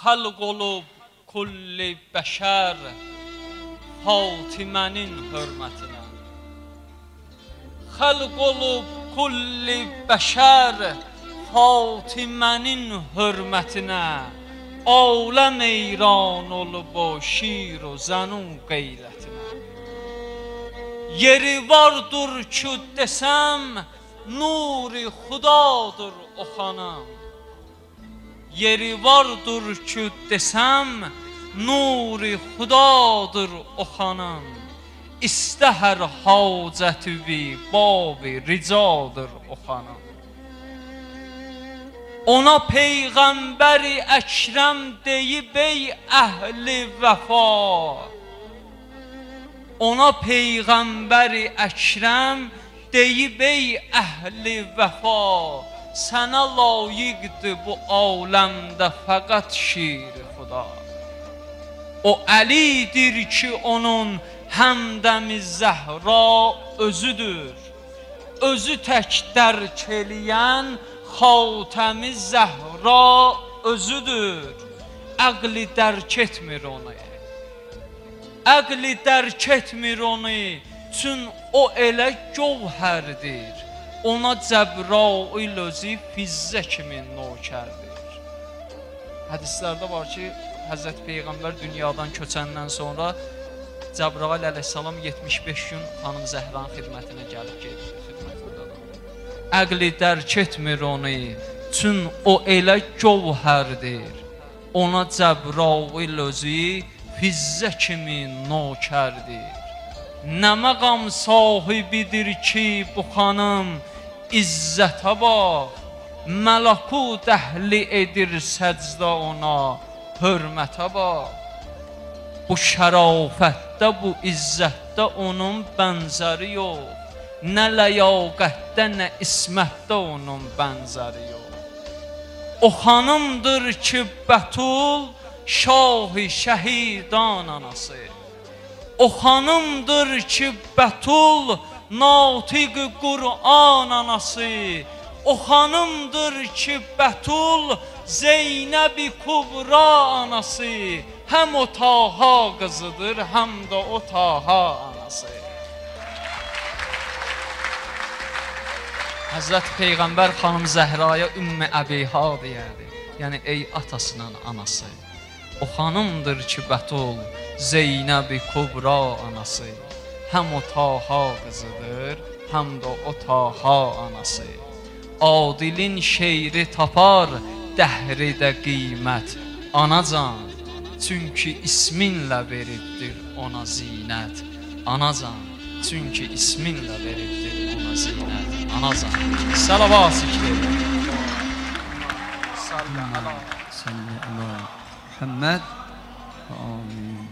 xalq olub kulli bəşər Fatimənin hörmətinə. Xalq olub kulli bəşər Fatimənin hörmətinə. Aləm eyran olub o şir o zənun qeyrətinə. Yeri vardır ki desəm nuri xudadır o xanım. Yeri vardır ki desəm nuri xudadır o xanım. İstəhər hacəti bi babi ricadır o xanım. Ona Peyğəmbəri Əkrəm deyib ey əhli vəfa. Ona Peyğəmbəri Əkrəm deyib ey əhli vəfa. Sənə layiqdir bu aləmdə fəqət şir xuda. O Əlidir ki onun həmdəmi Zəhra özüdür. Özü tək dərk eləyən Xatəmi Zəhra özüdür. Əqli dərk etmir onu. Əqli dərk etmir onu. Çün o elə gövhərdir. Ona Cəbrail özü fizzə kimi nökərdir. Hədislərdə var ki, Həzrət Peyğəmbər dünyadan köçəndən sonra Cəbrail əleyhissalam 75 gün xanım Zəhranın xidmətinə gəlib gedir. Əqli dərk etmir onu, çün o elə gövhərdir. Ona Cəbrail özü fizzə kimi nökərdir. Nə məqam sahibidir ki bu xanım izzətə bax. Mələkut əhli edir səcdə ona, hörmətə bax. Bu şərafətdə, bu izzətdə onun bənzəri yox. Nə ləyaqətdə, nə ismətdə onun bənzəri yox. O xanımdır ki Bətul şah-ı şəhidan anası. O xanımdır ki Bətul natiq Qur'an anası. O xanımdır ki Bətul Zeynəb-i Kubra anası. Həm o Taha qızıdır, həm də o Taha anası. Həzrət Peyğəmbər xanım Zəhraya Ümmü Əbiha deyərdi. Yəni ey atasının anası. O xanımdır ki Bətul Zeynəb-i Kubra anası. Həm o Taha qızıdır, həm də o Taha anası. Adilin şeiri tapar dəhridə qiymət anacan. Çünki isminlə veribdir ona zinət anacan. Çünki isminlə veribdir ona zinət anacan. Salavat zikr Salli ala Muhammed. Amin.